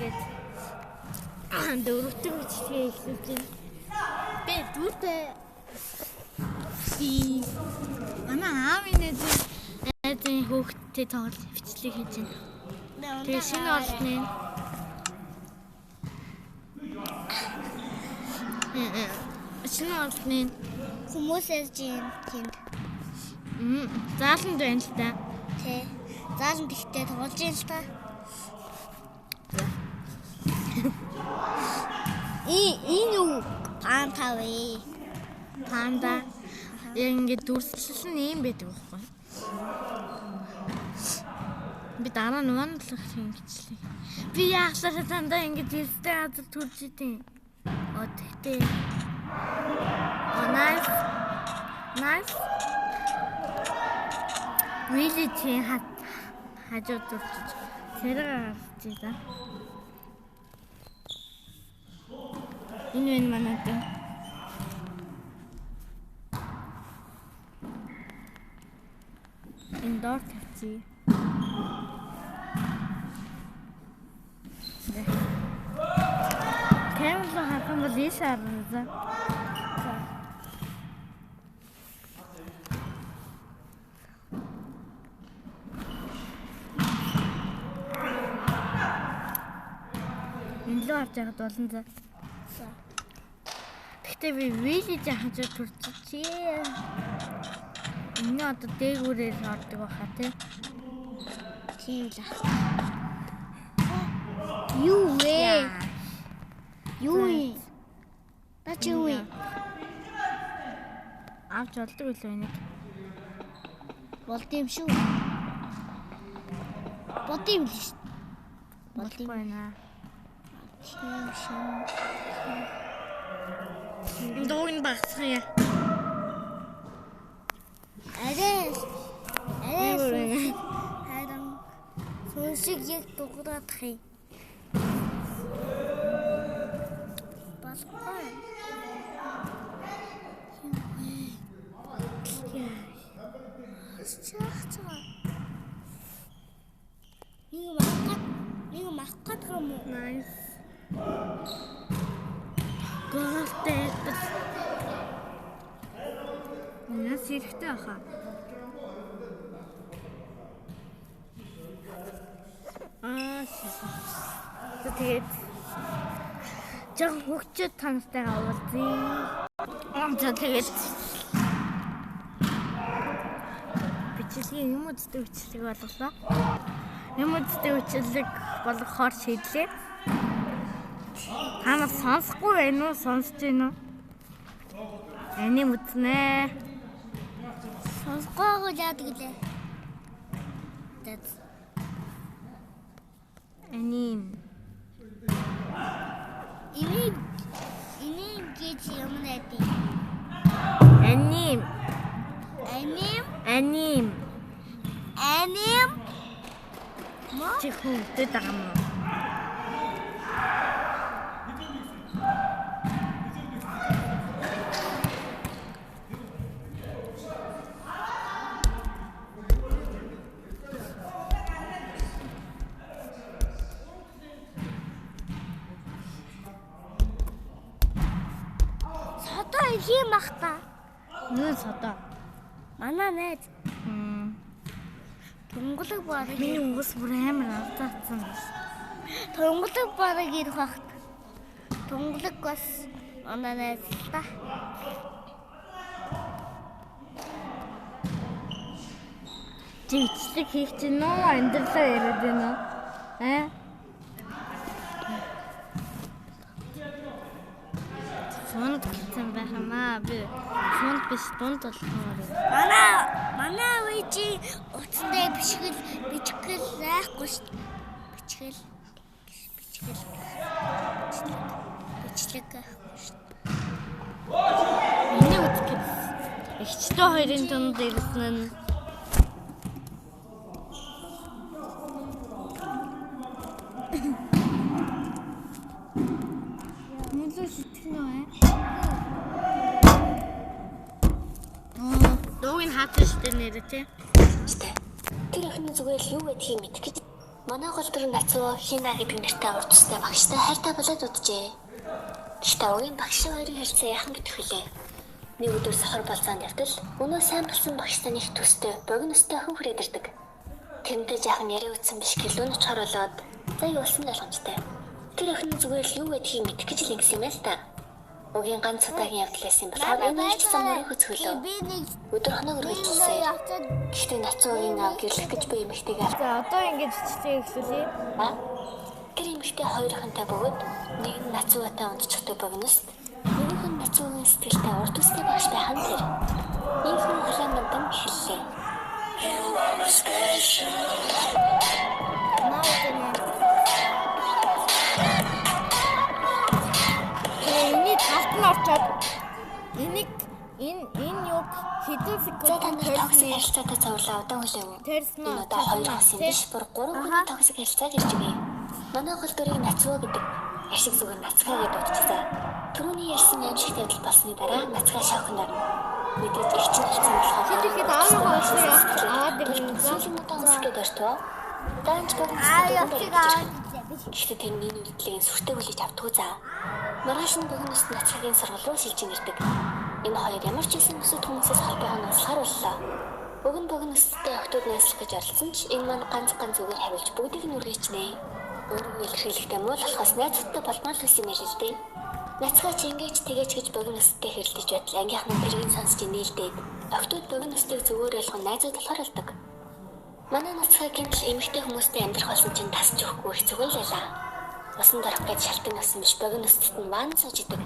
тэгээд дөрөвдөг бичлэгээ эхлүүлж байна. Би дүүтэй манай аавын найзын хүүхдтэй тоглож бичлэг хийж байна. Тэгээд шинэ олдны хүмүүс ярьж байна тэнд. Зааланд байна л та. Тэ. Зааланд ихтэй тоглож байна л та. Энэ юу панда вэ? Панда. Ингээд дүрслэл нь юм байдаг байхгүй. Би дараа нь унаалах юм бичлээ. Би яахлаа тандаа ингээд эрсдээ газар төрж идэв. Тэгтээ. Nice. Really тийм хажууд дурчиж тэрэг гарч ийдаа. Энэ манайд. Энэ доор тавьчих. Камера хатан бол ийшаарна. Инлүү авч яхад болно за. Гэхдээ би вилиж хажууд турччихъя. Энэ одоо дээгүүрээр ордог байхаа тий. Тийм л. Юу вэ? Юу вэ? Бач юу вэ? Авч олдог үлээ энийг. Болд юм шүү. Болд юм л шүү. Болдгүй байна. Догн багсгая. Харин сүнсийг яг дуграадах юм. Болохгүй. Нэг махгад юм уу? Nice. Голтэй. Яс хэрэгтэй хаа. Тэгээд жоо хөгчөд танастайгаа уулзъя. Тэгээд бичлэгийн юм үздэг бичлэг болголоо. Юм үздэг бичлэг болгохоор шийдлээ. Та нар сонсохгүй байна уу? Сонсож байна уу? Энийг үзнэ. Сонсгоогоо яадаг лээ. Аним гэж юм найд. Аним. Мо? Чи хүүхдэд байгаа юм уу? Тийм бах та. Нөө содоо. Манай найз. Тунгалаг бараг. Миний угс бүр амар алдаацсан. Тунгалаг бараг ирэх багт. Тунгалаг бас манай найз та. Жигчлэг хийх чинь нөө амьдралаа яриад байна уу? Сунд гэсэн байх юм аа. Би сунд биш дунд болохоор. Манай үеji утастай бичгэл айхгүй шүү. Бичлэг айхгүй шүү. Энийг үзэх. Игчтэй хоёрын тунд ирсэн нь Дууг нь хаадаг штэ нэрэ тий. Тэр охины зүгээр юу гэдгийг мэдэх гэж Манай голдор нацуу Хина гэдэг нэртэй урт устай багштай хайртай болоод уджээ. Гэхдээ угийн багш хоёрын харьцаа яхан гэдэг хүлээ. Нэг өдөр сохор болцоонд явтал өнөө сайн болсон багштай нэг төстэй богиностой хүн хүрээд ирдэг. Тэрнтэй жаахан яриа үтсэн биш гэлүүн очихоор болоод за юу болсон ойлгомжтой. Тэр охин зүгээр л юу гэдгийг мэдэх гэж л ингэсэн юм л та. Угийн ганц удаагийн явдал байсан болохоор энэ ч гэсэн мөрөө хөцгөлөө. Өдөр хоног үргэлжилсэн. Гэхдээ нацуу угийн аав гэрлэх гэж буй эмэгтэйгээр. За одоо ингэж чичээ эхлүүлээ. Тэр эмэгтэй хоёр охинтой бөгөөд нэг нь нацуутай унтчихдаг богиност. Нөгөөх нь нацуугийн сэтгэлтэй урт устай багш байхan тэр. Ийм хүн халаан намдан эхэллээ. Эний талд нь орчоод энэ юг хэдэн секунд токсик харилцаатай цоврлаа удаан хүлээв. Энэ одоо 2 хос юм биш, бүр 3 хүний токсик харилцааг ирж өгье. Манай голдорыг нацуу гэдэг ашиг зүгээр нацгаа гэж дуудчихсан. Түрүүний ярьсан юм шиг явдал болсны дараа нацгаа шавхнаар мэдээж их чинь хэлсэн болохоор тэгэхэд аавын голдор аваад ирсэн. зөвхөн удаан үсгээд өртөө. Данч бүгд гэхдээ тэрний үйлдэлийг сүртэй хүлээж авдгүй заа. Маргааш нь богиност нацгийн сургууль руу шилжиж ирдэг. Энэ хоёр ямар ч хэсэн өсөд хүмүүсээс холбоогоо насгаар боллоо. Богиностой охтууд найзлах гэж оролцсон ч энэ маань ганц зүгээр хариулж бүгдийг нь үргэжнэ. Өөрөөр илэрхийлэхдээ муу болохоос найзуудтай болмол гэсэн юм л дээ. Нацгаа ч ингэж тэгэж гэж богиносттой хэрэлдэж байтал ангийнхан тэрийг сонсч нээлдээд охтууд богиностыг зүгээр ойлгон найзууд болохоор болдог. Манай нацгаа гинэл эмэгтэй хүмүүстэй амьдрах болсон чинь тасч өгөхгүй их зүгэлээлээ. Усан дарах гэж шалтан авсан биш богиностод нь ван сууж идэг.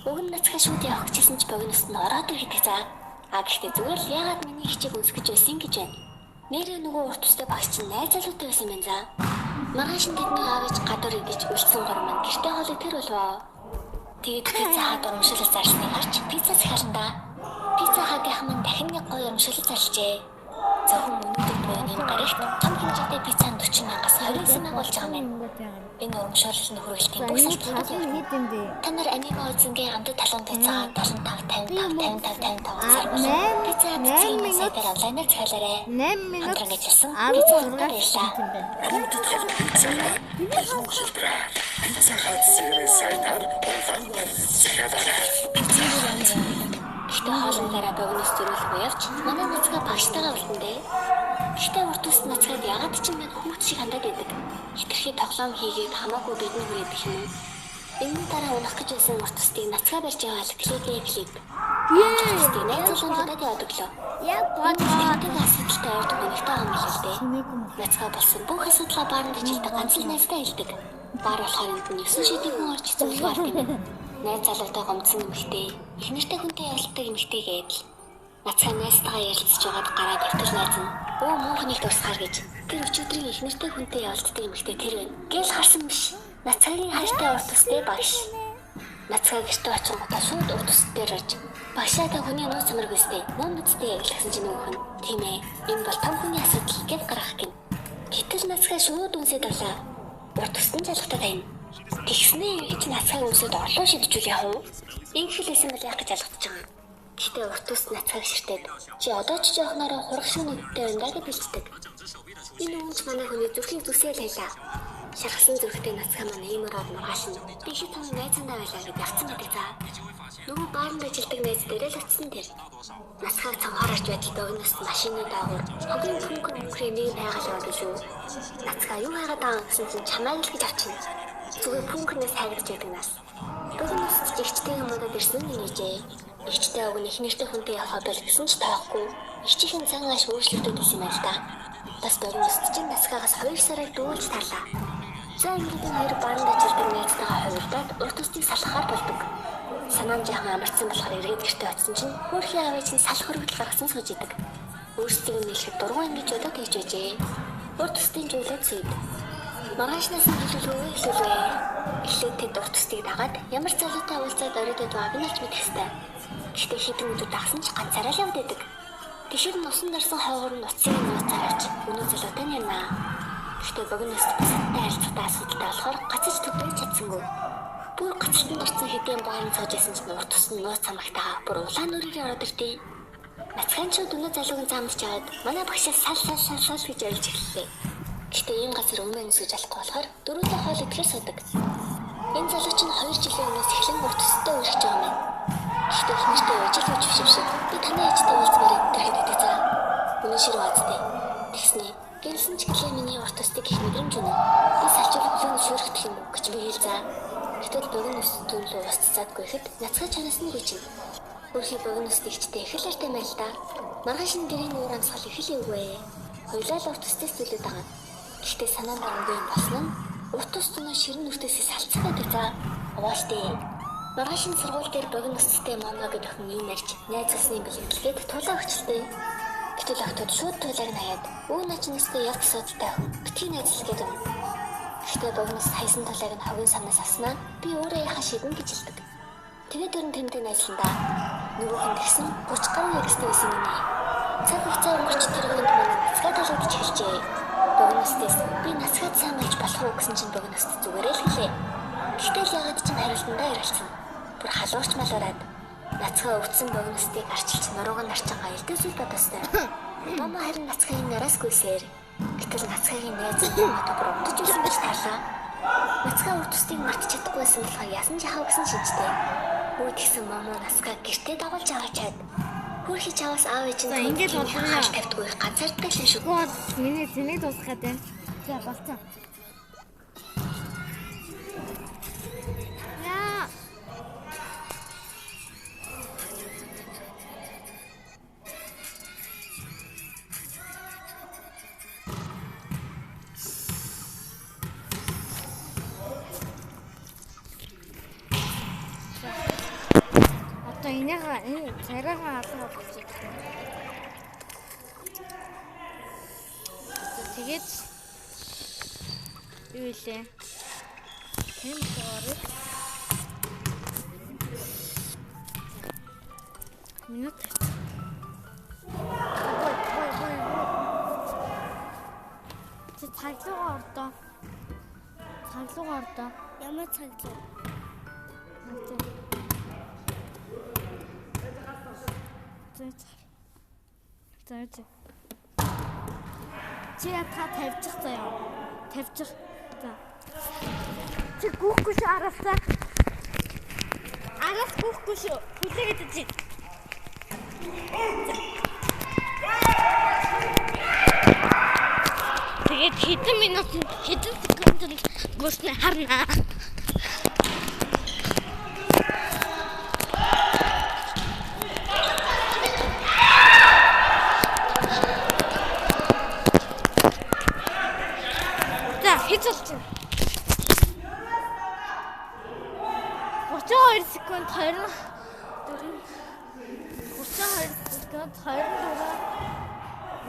Уг нь нацгаа шууд явах гэсэн ч богиност нь ороод ирэхэд заа. Гэхдээ зүгээр л яагаад миний хичээг үнсгэж байсан гэж байна. Нэрээ нөгөө урт устай багш чинь найз залуутай байсан юм заа. Маргааш нь тэдний аавч гадуур идэж үлдсэн гор маань гэртээ хоолыг тэр болвоо. Тэгээд пицца хат урамшилж зарсны гарч пицца захиална. Пицца хатынх маань дахин нэг гоё урамшилж зарлжээ. Зөвхөн өнөөдөр буюу энэ гарагт том хэмжээтэй пиццанд 40,000-аас 29,000 болж байгаа юм. Энэ урамшууллын хүрээлтийн бүх салбарт хэд юм бэ? Та нар аниме үзэнгээ хамт талуун пиццагаа 75 пицца 8 минут онлайнаар захиалаарай. 8 минут гэж хэлсэн. Пицца ургаар байлаа. Амьтад хол пиццагаа пицца хат сервис сайтаар онлайнаар захиалаарай. Гэхдээ хоолндаараа богиноос зөрүүлгүй явж манай нацгаа багштайгаа уултандээ. Гэхдээ урт ус нацгаад ягаад ч юм хүүхд шиг хандаад байдаг. Хитрхи тоглоом хийгээд хамаагүй бидний хүрээдэх юм. Энэ дараа унах гэж байсан урт устыг нацгаа барьж яваал клик. Яа, найзлуудад явдаг лөө. Яг бодлоо. Тэг асуудалтай ойр төгөнөгтэй юм хэлээ. Нацгаа болсон бүх асуудлаа баанд ажилдаа ганц л найзтай хэлдэг. Баар болохоор энд нь 9 шидийг хүн орж зөвлөгөө авдаг. Найз залуутай гомдсон эмэгтэй, их нэртэй хүнтэй явуулдаг эмэгтэй гэдэл. Нацгаа найзтайгаа ярилцж байгаад гараад өвтөл найз нь өө муухныг дурсахаар гэж тэр өчигдрийн их нэртэй хүнтэй явуулдаг эмэгтэй тэр байна. Гэл харсан биш. Нацгийн хайртай урт устэй багш. Нацгаа гэртээ очингуудаа шууд урт ус дээр орж багшаатай хүний нууц самарг өстэй. Ном үстэй ягласан чинь нөхөн. Тийм ээ. Энэ бол том хүний асуудал гэж гаргах гин. Гэтэл нацгаа шууд үнсээд авлаа. Урт устын залхтаа тань. Тэгснээ гэж нацгааг өмсөд орлоо шидчихүүл яах вэ? Ингэхэл исэн бол яах гэж алгадж байгаа. Гэхдээ урт ус нацгааг ширтээд чи одоо ч жоохнороо хурах шиг нүдтэй байна гэж хэлдэг. Энэ үгч манай хүний зүрхийг зүсээл хэлээ. Шархсан зүрхтэй нацгаа манай иймэрээд маргааш нь би их том найзандаа байлаа гэж явцсан байдаг заа. Нөгөө баанд ажилдаг найз дээрээ л очсон тэр. Нацгааг цанхаарч байтал богиноос машины даагуур хогийн хөнгөн нэг байгаль яваад шүү. Нацгаа юу хайгаад байгаа гэсэн чинь чамайг л гэж авчихна. Зүгээр пүнкнээс хайгдж байдаг нас. Богиноос ичтэй юмудад ирсэн нь нээжээ. Ичтэй өг нь их нэртэй хүнтэй явах байл гэсэн ч тоохгүй. Ичийн цангааш өөрчлөлтүүд исэн юм л да. Бас богиноос чинь нацгаагаас 2 сараар дүүлж талаа. За ингээд энэ хоёр баанд ажилдаг найзтайгаа хувирдаад урт устыг салхахаар болдог. Санаан жаахан амарцсан болохоор эргээд гэртээ очсон чинь хөөрхийн аавч нь салах хөргөл гаргасан сууж идэг. Өөрсдөө нэлэхэд дургуй ингэж удаад хийж байжээ. Урт устын зүйлээд сүйд. Маргаашнаас нь хэлүүлвэ. Эхлээд тэд урт устыг дагаад ямар залуутай уулзаад оройдод байгааг нь олж мэдэх ёстой. Гэхдээ хэдэн өдөр дагсан ч ганцаараа л явд байдаг. Тэгэхэр нь усан дарсан хойгоор нь уцыг нууц аваач өнөө залуутай нэрнэ. Гэхдээ богиност бусадтай харилцаатай асуудалтай болохоор гацж төвлөрч чадсангүй. Бүр гацалтанд орсон хэдийн баарын цоож исэн чинь урт ус нь нууц самагтаа бүр улаан нүрээр ороод ирдээ. Нацгаанчууд өнөө залууг замдж аваад манай багшаас сал гэж ойлж эхэллээ. Гэхдээ ийм газар өмнө өсөж алахгүй болохоор дөрөвдөө хоол идэхээр суудаг. Энэ залууч нь 2 жилийн өмнөөс эхлэн урт төстэй үргэлж байгаа юм. Гэхдээ эхнэртэй ижил үжившив. Би таны ээжтэй уулзмаар энэ гэдэг заа. Үнэн шир баазтай. Тэгснэ. Гэрсэн ч гэлээ миний урт төстийг их мэдрэмж үнэ. Би салчуулах бүхэн шүрхтэх юм уу гэж би хэлзаа. Гэтэл богино өс төлөө устцаадгүй ихэд нацгай чанаас нь гүйчин. Өөрхий богино өс тэгчтэй их л артай байл та. Маргааш нь гэрийн уур амсгал их л үгүй. Хоёулаа л урт төстэй зүйлүүд байгаа. Гэхдээ санаанд гарангүй юм болсон нь урт төс тунаа ширэн нүртээсээ салцах байдаг за. Аваалтай. Маргааш нь сургууль дээр богино өстэй мамаа гэдэг охин ийм ярьж найз залсны бэлгэлгээд тулаа өгчлээ. Гэтэл охтод шууд тулааг нь хаяад өө начнастай яг асуудалтай охин битгий найзлгээд өгнө. Гэхдээ богиноос хайсан тулааг нь ховын самнаас авснаа би өөрөө яхаа шидэн гэж хэлдэг. Тэгээд дөрөв тэмдэг найзландаа нөгөө хүн тэгсэн 30 гаруй яристай байсан юм аа. Цаг хугацаа өнгөрч тэргэнд манай нацгаа талуудж хэлжээ. Богиностээс би нацгаад сайн байж болох уу гэсэн чинь богиност зүгээрээ л хэлээ. Гэтэл ягаад ч хариултандаа ярилцсан. Бүр халуурч малуураад нацгаа өвдсөн богиностыг арчилж нурууг нь арчаага элдэсүүл бодостой. Мама харин нацгааг нараас гүйсээр. Гэтэл нацгаагийн найз намайг бүр өмдөж ирсэн гэж таарлаа. Нацгаа өвдсдгийг мартаж чадахгүй байсан болохоор ясан ч яхав гэсэн шинжтэй. Өө тэгсэн мама нацгаа гэртээ дагуулж аваачаад хөрхи чаваас аав ээж нь ингээд болоо тавьдгүй ганцаардтай л шүү. Миний зэнийг дуусгаад байна. За болцсон. Яа. Одоо энэ царайгаа алгаа болчих. Тэгээд юу илээ? Тэм дөрөв. Минут. Цаглуугаа ордоо. Цаглуугаа ордоо. Ямар цаглуу? За. Чи та тавьчих заяа. Тавьчих. За. Чи гүхгүй шүү араасаа. Араас гүхгүй шүү. Хүлээгээд чи. Тэгээд хэдэн минут хэдэн секунд гүснэ харна. Хэцүүлчих. 32 секунд 24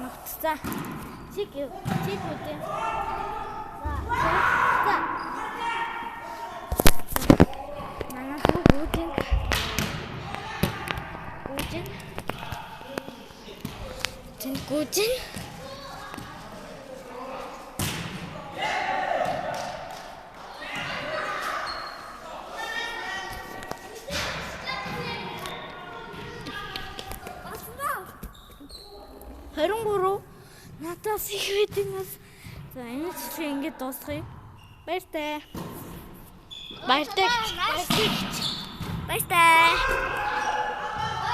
ногтцаа. Чиг үдээ. За. Манай гүйжин. Харин надаас их биднээс за энэ чи ингэж дуусгая. Баяртай.